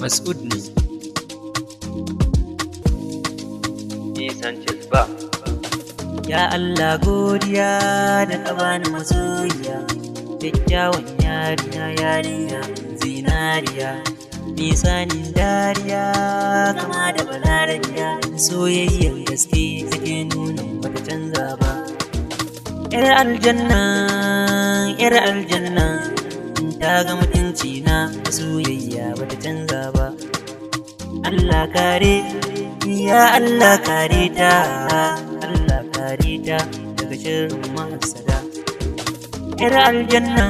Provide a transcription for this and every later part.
Mas'ud ne. Sanchez ba. Ya Allah godiya da ka bani masoyiya, kyakkyawan yarinya zinariya, nisanin dariya kama da balarabiya, soyayyar gaske take nuna bata canza ba. Yar aljanna ta ga mutunci na, soyayya bata canza ba. Allah kare, ya Allah kare ta, Allah kare ta daga sharrin mahasada. Yar aljanna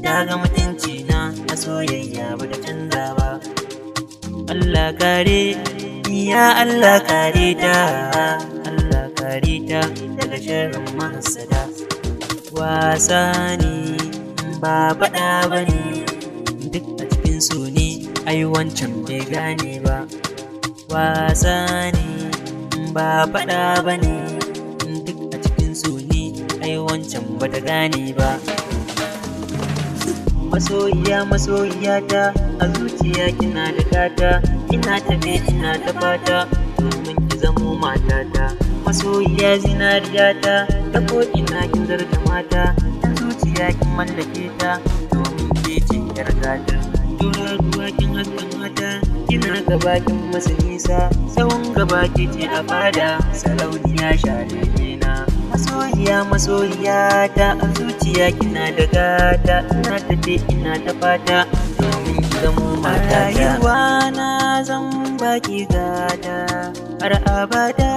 ta ga mutunci na, a soyayya bata canza ba. Allah kare, ya Allah kare ta, Allah kare ta daga sharrin mahasada. Wasa ne ba faɗa bane, duk a cikin su ne, ai wancan bai gane ba. Wasa ne ba faɗa bane, duk a cikin su ne, ai wancan bata gane ba. Masoyiya ta, a zuciya kina da gata, ina tafe ina ta fata domin ki zamo matata. Masoyiya zinariya ta ko ina kin zarta mata, a zuciya kin mallake ta domin ke ce yar gata. Tura ruwa kin haska mata, kina gaba kin masa nisa, tsawon gaba ke ce a fada, sarauniya share na. Masoyiya ta, a zuciya kina da gata, ina tafe ina ta fata domin ki zamo matata. Rayuwa na zan baki gata, har abada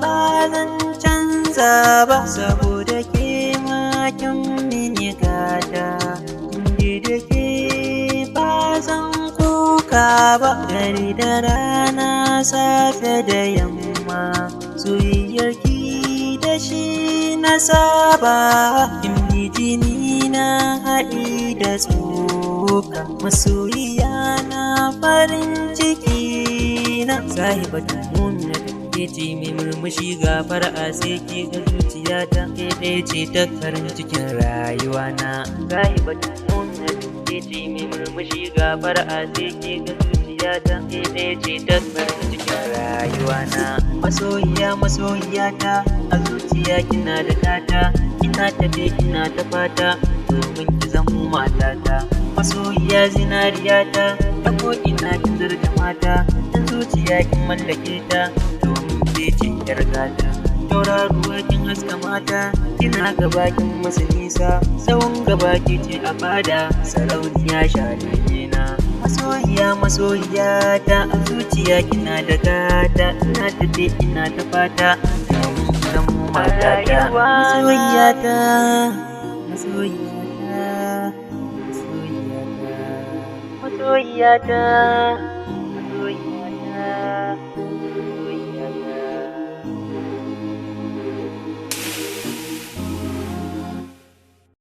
ba zan canza ba, saboda ke ma kin mini gata. Inda da ke ba zan kuka ba, dare da rana safe da yamma, soyayyar ki da shi na saba. In bi jini na haɗi da tsoka, masoyiya na farin ciki na. Sahibatun mumina ke ce mai murmushi ga fara'a, sai ke ga zuciya ta ke ɗaya ce ta farin cikin rayuwa na. Sahibatun mumina ke ce mai murmushi ga fara'a, sai ke ga zuciya ta ke ɗaya ce ta farin cikin rayuwa na. Masoyiya ta, a zuciya kina da gata, ina tafe ina ta fata domin ki zamo matata. Masoyiya zinariya ta ko ina kin zarta mata, a zuciya kin mallake ta domin ke ce yar gata. Tauraruwa kin haska mata, kina gaba kin masa nisa, tsawon gaba ke ce a fada, sarauniya share na. Masoyiya ta, a zuciya kina da gata, ina tafe ina ta fata domin ki zamo matata. Masoyiya ta.